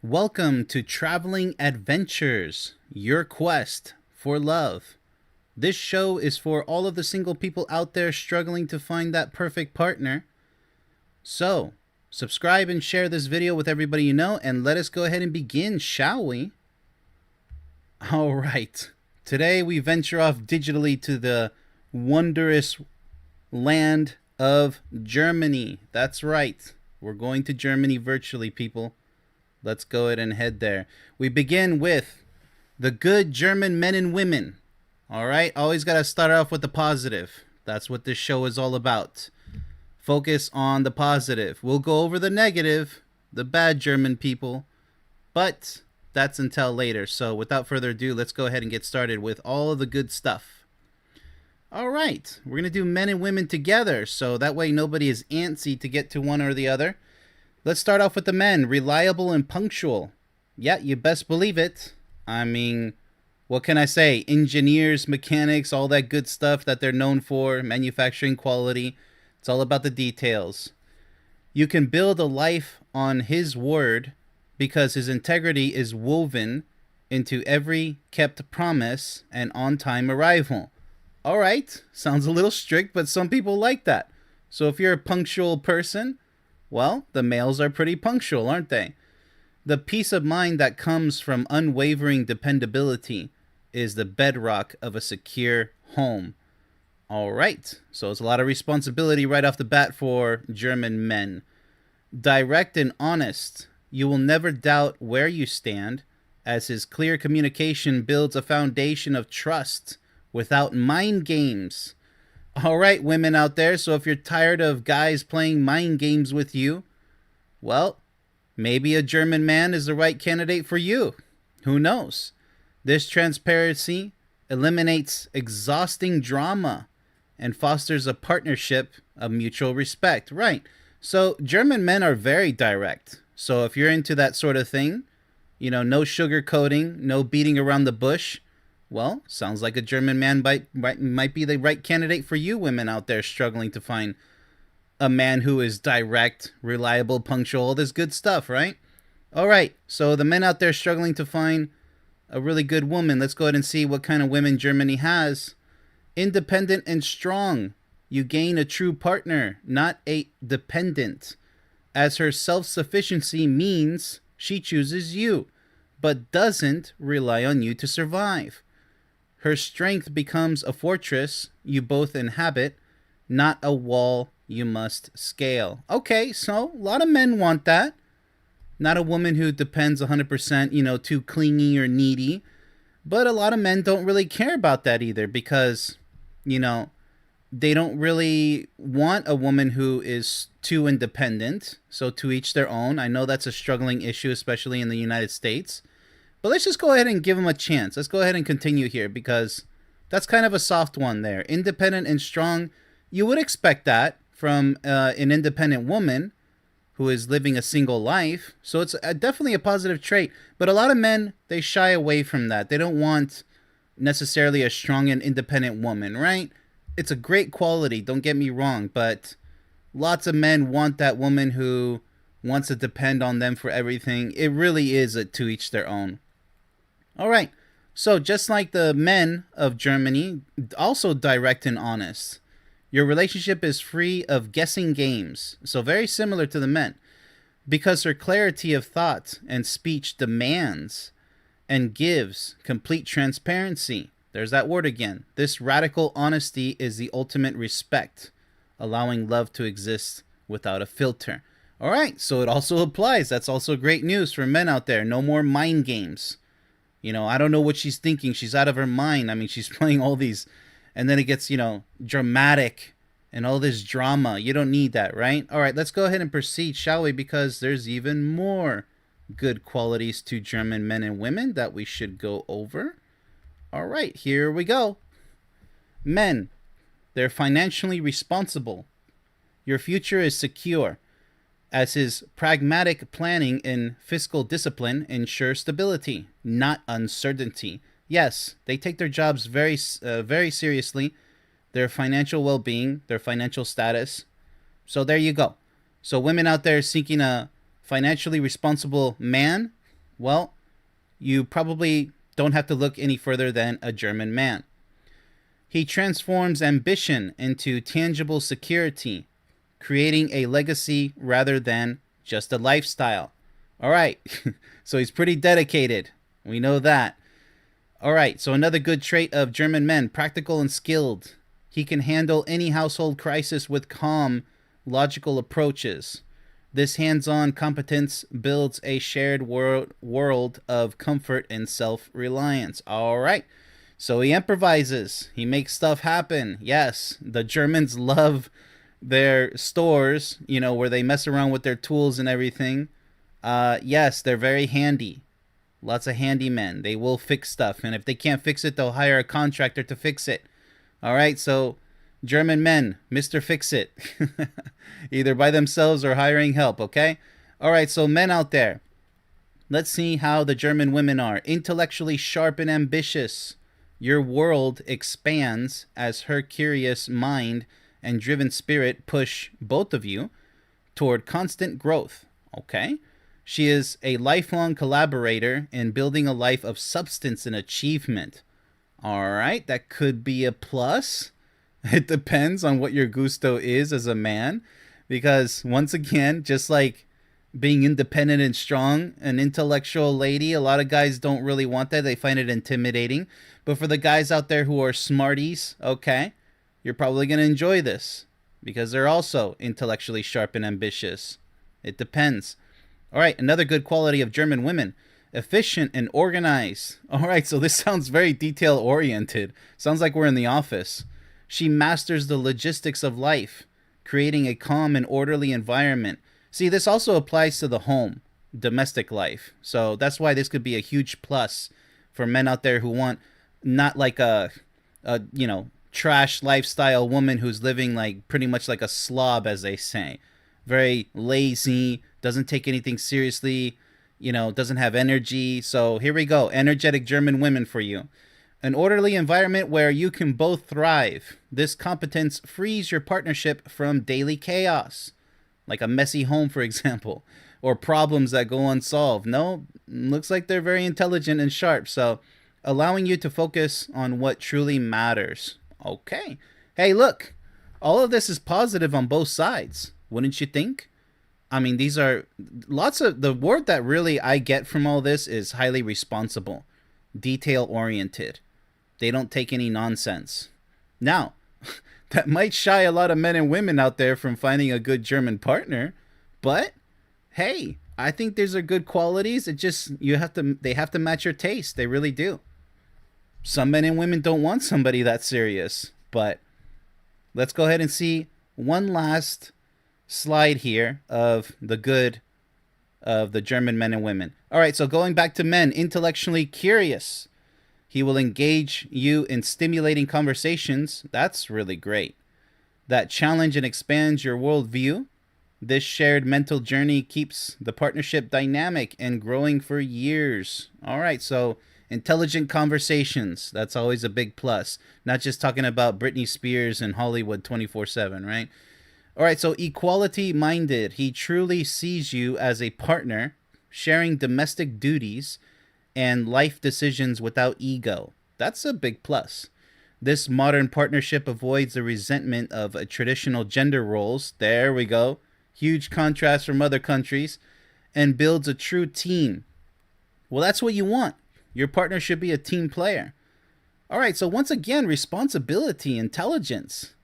Welcome to Traveling Adventures, your quest for love. This show is for all of the single people out there struggling to find that perfect partner. So, subscribe and share this video with everybody you know, and let us go ahead and begin, shall we? All right. Today we venture off digitally to the wondrous land of Germany. That's right. We're going to Germany virtually, people. Let's go ahead and head there. We begin with the good German men and women. All right? Always got to start off with the positive. That's what this show is all about. Focus on the positive. We'll go over the negative, the bad German people, but that's until later. So without further ado, let's go ahead and get started with all of the good stuff. All right. We're going to do men and women together, so that way nobody is antsy to get to one or the other. Let's start off with the men. Reliable and punctual. Yeah, you best believe it. I mean, what can I say? Engineers, mechanics, all that good stuff that they're known for. Manufacturing quality. It's all about the details. You can build a life on his word because his integrity is woven into every kept promise and on-time arrival. All right. Sounds a little strict, but some people like that. So if you're a punctual person, well, the males are pretty punctual, aren't they? The peace of mind that comes from unwavering dependability is the bedrock of a secure home. All right, so it's a lot of responsibility right off the bat for German men. Direct and honest. You will never doubt where you stand, as his clear communication builds a foundation of trust without mind games. All right, women out there, so if you're tired of guys playing mind games with you, well, maybe a German man is the right candidate for you. Who knows? This transparency eliminates exhausting drama and fosters a partnership of mutual respect. Right. So German men are very direct. So if you're into that sort of thing, no sugarcoating, no beating around the bush, well, sounds like a German man might be the right candidate for you women out there struggling to find a man who is direct, reliable, punctual, all this good stuff, right? All right, so the men out there struggling to find a really good woman, let's go ahead and see what kind of women Germany has. Independent and strong. You gain a true partner, not a dependent, as her self-sufficiency means she chooses you, but doesn't rely on you to survive. Her strength becomes a fortress you both inhabit, not a wall you must scale. Okay, so a lot of men want that. Not a woman who depends 100%, too clingy or needy. But a lot of men don't really care about that either because, they don't really want a woman who is too independent. So to each their own. I know that's a struggling issue, especially in the United States. But let's just go ahead and give them a chance. Let's go ahead and continue here because that's kind of a soft one there. Independent and strong. You would expect that from an independent woman who is living a single life. So it's definitely a positive trait. But a lot of men, they shy away from that. They don't want necessarily a strong and independent woman, right? It's a great quality, don't get me wrong. But lots of men want that woman who wants to depend on them for everything. It really is a to each their own. All right, so just like the men of Germany, also direct and honest. Your relationship is free of guessing games, so very similar to the men, because her clarity of thought and speech demands and gives complete transparency. There's that word again. This radical honesty is the ultimate respect, allowing love to exist without a filter. All right, so it also applies. That's also great news for men out there. No more mind games. I don't know what she's thinking. She's out of her mind. I mean, she's playing all these, and then it gets, dramatic and all this drama. You don't need that, right? All right, let's go ahead and proceed, shall we? Because there's even more good qualities to German men and women that we should go over. All right, here we go. Men, they're financially responsible. Your future is secure, as his pragmatic planning and fiscal discipline ensure stability, not uncertainty. Yes, they take their jobs very seriously, their financial well-being, their financial status. So there you go. So women out there seeking a financially responsible man, Well, you probably don't have to look any further than a German man. He transforms ambition into tangible security, creating a legacy rather than just a lifestyle. All right, so he's pretty dedicated. We know that. All right, so another good trait of German men, practical and skilled. He can handle any household crisis with calm, logical approaches. This hands on competence builds a shared world of comfort and self reliance. All right, so he improvises, he makes stuff happen. Yes, the Germans love their stores, where they mess around with their tools and everything. Yes, they're very handy. Lots of handymen. They will fix stuff. And if they can't fix it, they'll hire a contractor to fix it. All right, so German men, Mr. Fix It. Either by themselves or hiring help, okay? All right, so men out there, let's see how the German women are. Intellectually sharp and ambitious. Your world expands as her curious mind and driven spirit push both of you toward constant growth, okay? She is a lifelong collaborator in building a life of substance and achievement. All right, that could be a plus. It depends on what your gusto is as a man. Because once again, just like being independent and strong, an intellectual lady, a lot of guys don't really want that. They find it intimidating. But for the guys out there who are smarties, okay, you're probably going to enjoy this. Because they're also intellectually sharp and ambitious. It depends. All right, another good quality of German women. Efficient and organized. All right, so this sounds very detail-oriented. Sounds like we're in the office. She masters the logistics of life, creating a calm and orderly environment. See, this also applies to the home, domestic life. So that's why this could be a huge plus for men out there who want not like a trash lifestyle woman who's living like pretty much like a slob, as they say. Very lazy, doesn't take anything seriously, doesn't have energy. So here we go. Energetic German women for you. An orderly environment where you can both thrive. This competence frees your partnership from daily chaos, like a messy home, for example, or problems that go unsolved. No, looks like they're very intelligent and sharp. So allowing you to focus on what truly matters. Okay. Hey, look, all of this is positive on both sides. Wouldn't you think? I mean, these are lots of the word that really I get from all this is highly responsible, detail oriented. They don't take any nonsense. Now, that might shy a lot of men and women out there from finding a good German partner, but hey, I think these are good qualities. It just they have to match your taste. They really do. Some men and women don't want somebody that serious, but let's go ahead and see one last slide here of the good of the German men and women. All right, so going back to men, intellectually curious. He will engage you in stimulating conversations. That's really great. That challenge and expands your worldview. This shared mental journey keeps the partnership dynamic and growing for years. All right, so intelligent conversations. That's always a big plus. Not just talking about Britney Spears and Hollywood 24/7, right? All right, so equality minded. He truly sees you as a partner, sharing domestic duties and life decisions without ego. That's a big plus. This modern partnership avoids the resentment of traditional gender roles. There we go. Huge contrast from other countries. And builds a true team. Well, that's what you want. Your partner should be a team player. All right, so once again, responsibility, intelligence.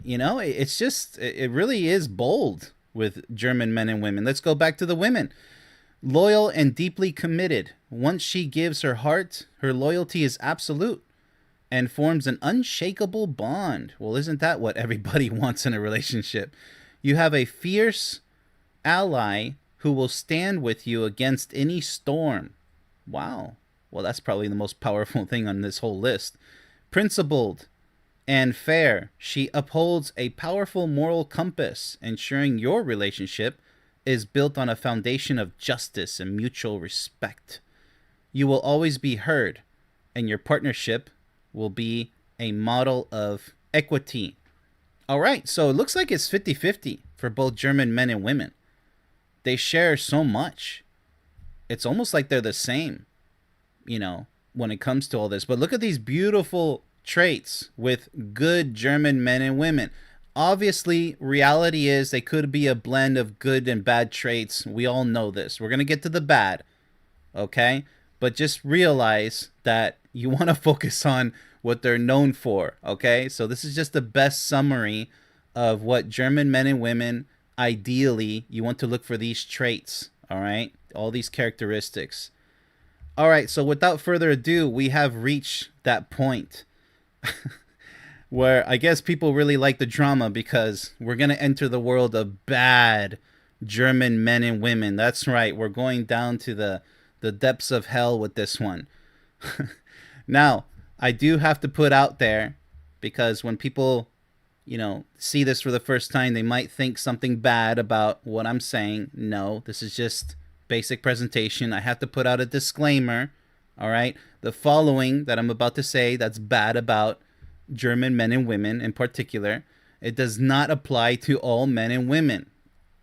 It really is bold with German men and women. Let's go back to the women. Loyal and deeply committed. Once she gives her heart, her loyalty is absolute and forms an unshakable bond. Well, isn't that what everybody wants in a relationship? You have a fierce ally who will stand with you against any storm. Wow. Well, that's probably the most powerful thing on this whole list. Principled and fair, she upholds a powerful moral compass, ensuring your relationship is built on a foundation of justice and mutual respect. You will always be heard, and your partnership will be a model of equity. All right, so it looks like it's 50-50 for both German men and women. They share so much. it's almost like they're the same, you know, when it comes to all this. But look at these beautiful traits with good German men and women. Obviously, reality is they could be a blend of good and bad traits. We all know this. We're going to get to the bad, okay? But just realize that you want to focus on what they're known for, okay? So this is just the best summary of what German men and women, ideally, you want to look for these traits, all right? All these characteristics. All right, so without further ado, we have reached that point where I guess people really like the drama because we're going to enter the world of bad German men and women. That's right, we're going down to the depths of hell with this one. Now, I do have to put out there, because when people, you know, see this for the first time, they might think something bad about what I'm saying. No, this is just basic presentation. I have to put out a disclaimer. All right, the following that I'm about to say that's bad about German men and women in particular, it does not apply to all men and women.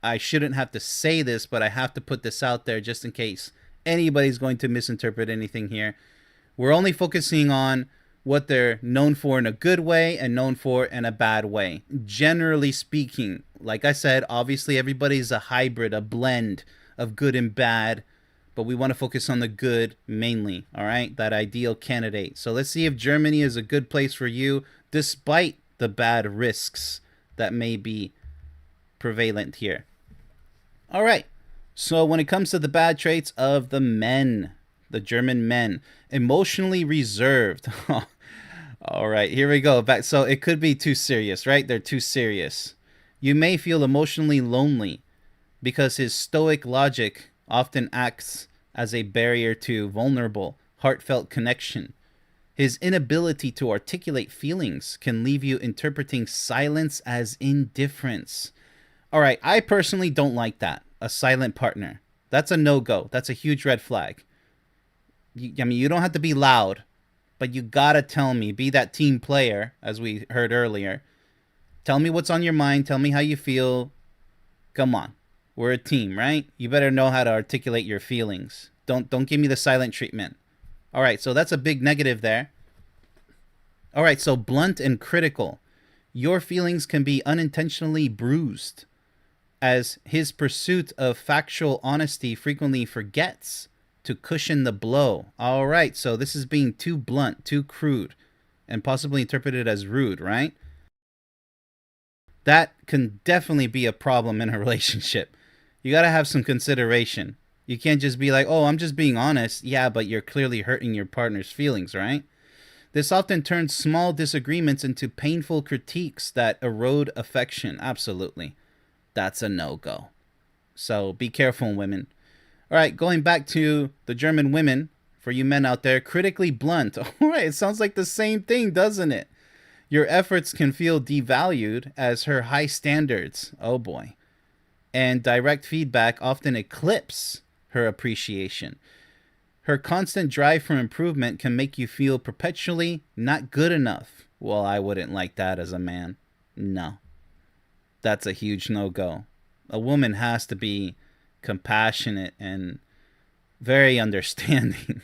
I shouldn't have to say this, but I have to put this out there just in case anybody's going to misinterpret anything here. We're only focusing on what they're known for in a good way and known for in a bad way. Generally speaking, like I said, obviously everybody's a hybrid, a blend of good and bad, but we want to focus on the good mainly, all right? That ideal candidate. So let's see if Germany is a good place for you, despite the bad risks that may be prevalent here. All right, so when it comes to the bad traits of the men, the German men, emotionally reserved. All right, here we go. Back. So it could be too serious, right? They're too serious. You may feel emotionally lonely because his stoic logic often acts as a barrier to vulnerable, heartfelt connection. His inability to articulate feelings can leave you interpreting silence as indifference. All right, I personally don't like that. A silent partner. That's a no-go. That's a huge red flag. I mean, you don't have to be loud, but you gotta tell me. Be that team player, as we heard earlier. Tell me what's on your mind. Tell me how you feel. Come on. We're a team, right? You better know how to articulate your feelings. Don't give me the silent treatment. All right, so that's a big negative there. All right, so blunt and critical. Your feelings can be unintentionally bruised, as his pursuit of factual honesty frequently forgets to cushion the blow. All right, so this is being too blunt, too crude, and possibly interpreted as rude, right? That can definitely be a problem in a relationship. You got to have some consideration. You can't just be like, oh, I'm just being honest. Yeah, but you're clearly hurting your partner's feelings, right? This often turns small disagreements into painful critiques that erode affection. Absolutely. That's a no-go. So be careful, women. All right, going back to the German women, for you men out there, critically blunt. All right, it sounds like the same thing, doesn't it? Your efforts can feel devalued as her high standards, oh boy, and direct feedback often eclipse her appreciation. Her constant drive for improvement can make you feel perpetually not good enough. Well, I wouldn't like that as a man. No. That's a huge no-go. A woman has to be compassionate and very understanding.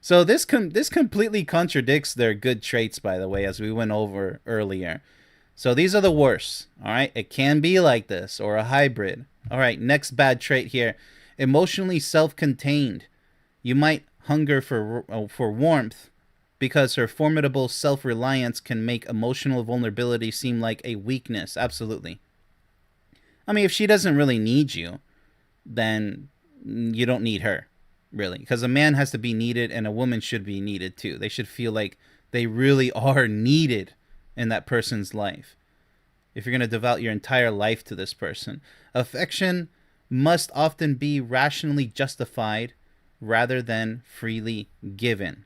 So this completely contradicts their good traits, by the way, as we went over earlier. So these are the worst, all right? It can be like this, or a hybrid. All right, next bad trait here. Emotionally self-contained. You might hunger for warmth because her formidable self-reliance can make emotional vulnerability seem like a weakness. Absolutely. I mean, if she doesn't really need you, then you don't need her, really. Because a man has to be needed and a woman should be needed too. They should feel like they really are needed in that person's life. If you're going to devote your entire life to this person. Affection must often be rationally justified rather than freely given.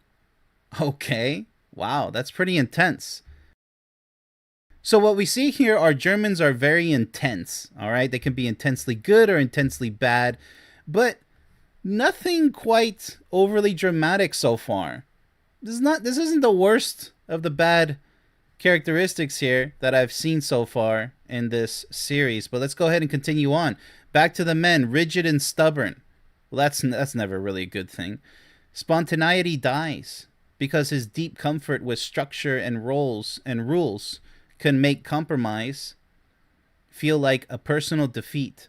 Okay. Wow, that's pretty intense. So what we see here are Germans are very intense, all right? They can be intensely good or intensely bad, but nothing quite overly dramatic so far. This isn't the worst of the bad characteristics here that I've seen so far in this series, but let's go ahead and continue on. Back to the men, rigid and stubborn. Well, that's never really a good thing. Spontaneity dies because his deep comfort with structure and roles and rules can make compromise feel like a personal defeat.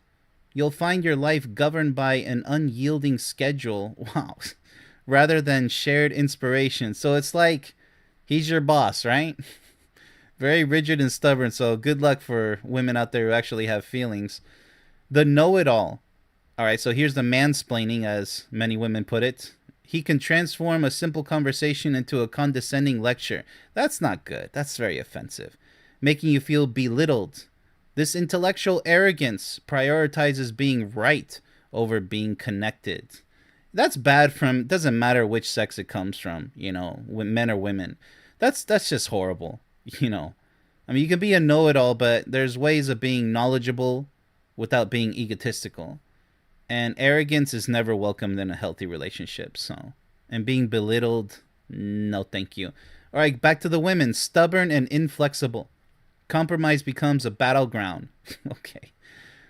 You'll find your life governed by an unyielding schedule. Wow. Rather than shared inspiration. So it's like he's your boss, right? Very rigid and stubborn. So good luck for women out there who actually have feelings. The know it all. All right, so here's the mansplaining, as many women put it. He can transform a simple conversation into a condescending lecture. That's not good. That's very offensive. Making you feel belittled. This intellectual arrogance prioritizes being right over being connected. That's bad from, doesn't matter which sex it comes from, men or women. That's just horrible, you know. I mean, you can be a know-it-all, but there's ways of being knowledgeable without being egotistical. And arrogance is never welcomed in a healthy relationship. So, and being belittled, no thank you. All right, back to the women. Stubborn and inflexible. Compromise becomes a battleground. Okay.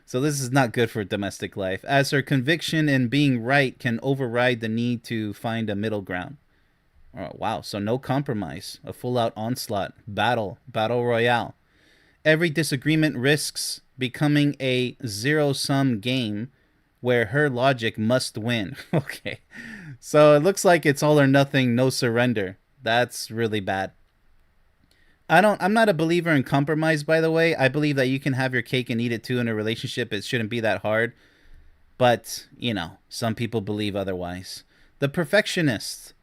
So this is not good for domestic life, as her conviction in being right can override the need to find a middle ground. Oh, wow, so no compromise. A full-out onslaught. Battle royale. Every disagreement risks becoming a zero-sum game where her logic must win. Okay. So it looks like it's all or nothing, no surrender. That's really bad. I'm not a believer in compromise, by the way. I believe that you can have your cake and eat it too in a relationship. It shouldn't be that hard. But, some people believe otherwise. The perfectionist.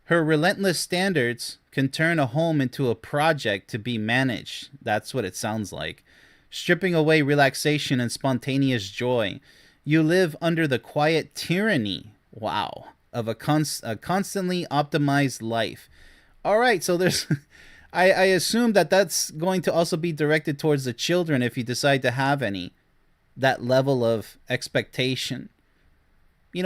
Her relentless standards can turn a home into a project to be managed. That's what it sounds like. Stripping away relaxation and spontaneous joy. You live under the quiet tyranny, wow, of a constantly optimized life. All right, so there's... I assume that that's going to also be directed towards the children if you decide to have any. That level of expectation.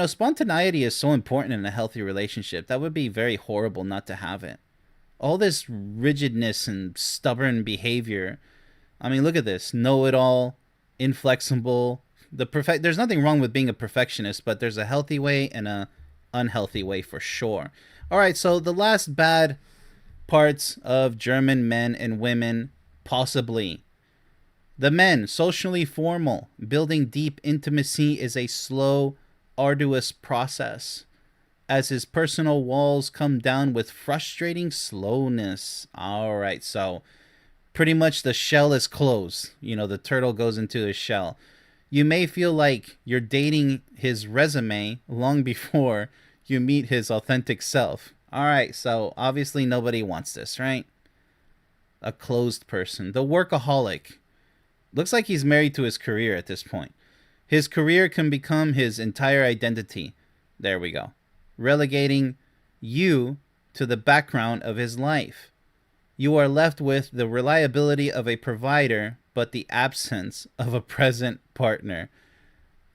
Spontaneity is so important in a healthy relationship. That would be very horrible not to have it. All this rigidness and stubborn behavior. I mean, look at this. Know-it-all, inflexible. There's nothing wrong with being a perfectionist, but there's a healthy way and a unhealthy way for sure. All right, so the last bad parts of German men and women, possibly. The men, socially formal. Building deep intimacy is a slow, arduous process, as his personal walls come down with frustrating slowness. All right, so pretty much the shell is closed. The turtle goes into his shell. You may feel like you're dating his resume long before you meet his authentic self. All right, so obviously nobody wants this, right? A closed person. The workaholic. Looks like he's married to his career at this point. His career can become his entire identity. There we go. Relegating you to the background of his life. You are left with the reliability of a provider, but the absence of a present partner.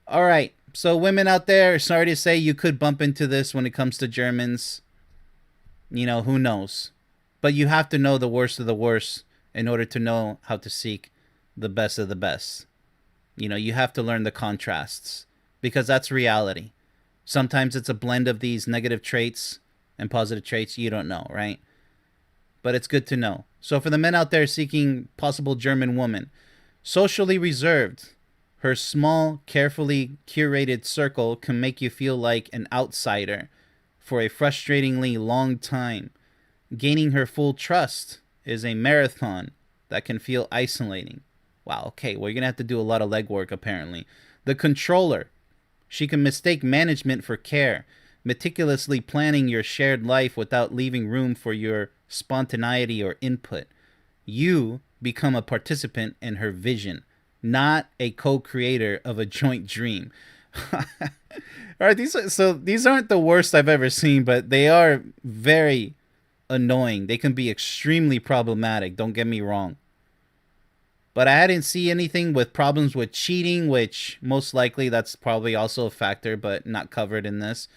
All right, so women out there, sorry to say you could bump into this when it comes to Germans. Who knows? But you have to know the worst of the worst in order to know how to seek the best of the best. You have to learn the contrasts because that's reality. Sometimes it's a blend of these negative traits and positive traits. You don't know, right? But it's good to know. So for the men out there seeking possible German woman, socially reserved, her small, carefully curated circle can make you feel like an outsider for a frustratingly long time. Gaining her full trust is a marathon that can feel isolating. Wow, okay, well, you're going to have to do a lot of legwork, apparently. The controller. She can mistake management for care, meticulously planning your shared life without leaving room for your spontaneity or input. You become a participant in her vision, not a co-creator of a joint dream. All right, these aren't the worst I've ever seen, but they are very annoying. They can be extremely problematic, don't get me wrong. But I didn't see anything with problems with cheating, which most likely that's probably also a factor, but not covered in this.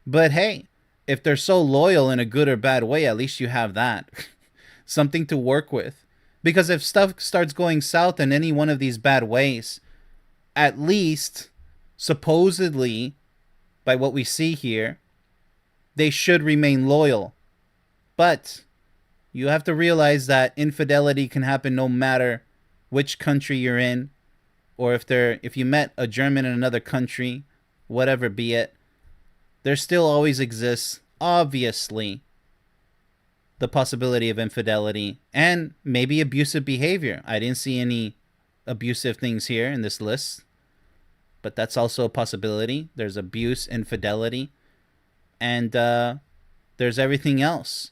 But hey, if they're so loyal in a good or bad way, at least you have that. Something to work with. Because if stuff starts going south in any one of these bad ways, at least, supposedly, by what we see here, they should remain loyal. But you have to realize that infidelity can happen no matter which country you're in, or if you met a German in another country, whatever be it, there still always exists, obviously, the possibility of infidelity and maybe abusive behavior. I didn't see any abusive things here in this list, but that's also a possibility. There's abuse, infidelity, and there's everything else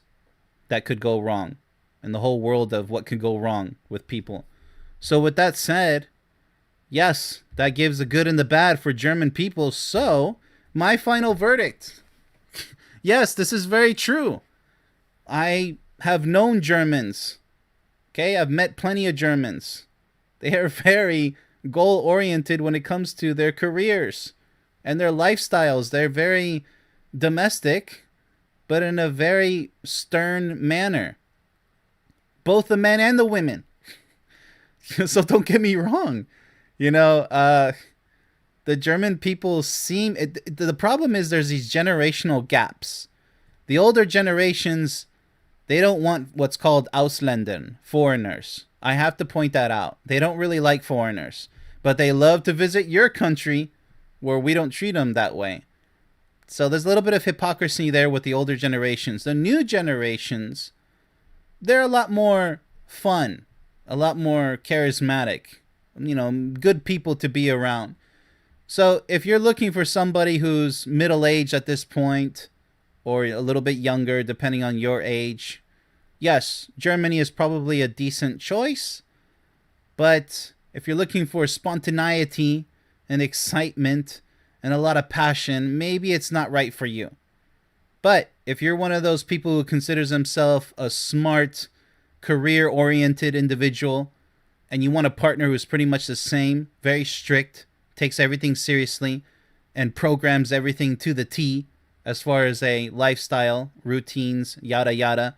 that could go wrong, and the whole world of what could go wrong with people. So with that said, yes, that gives the good and the bad for German people. So my final verdict, yes, this is very true. I have known Germans. Okay, I've met plenty of Germans. They are very goal-oriented when it comes to their careers and their lifestyles. They're very domestic, but in a very stern manner. Both the men and the women. So don't get me wrong. The German people the problem is there's these generational gaps. The older generations, they don't want what's called Ausländer, foreigners. I have to point that out. They don't really like foreigners, but they love to visit your country where we don't treat them that way. So there's a little bit of hypocrisy there with the older generations. The new generations, they're a lot more fun, a lot more charismatic, good people to be around. So if you're looking for somebody who's middle-aged at this point, or a little bit younger, depending on your age, yes, Germany is probably a decent choice. But if you're looking for spontaneity and excitement and a lot of passion, maybe it's not right for you. But if you're one of those people who considers himself a smart, career-oriented individual, and you want a partner who's pretty much the same, very strict, takes everything seriously, and programs everything to the T, as far as a lifestyle, routines, yada yada,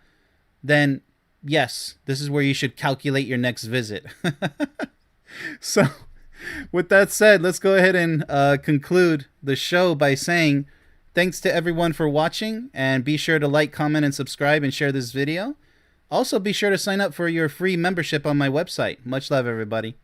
then yes, this is where you should calculate your next visit. So, with that said, let's go ahead and conclude the show by saying thanks to everyone for watching, and be sure to like, comment, and subscribe, and share this video. Also, be sure to sign up for your free membership on my website. Much love, everybody.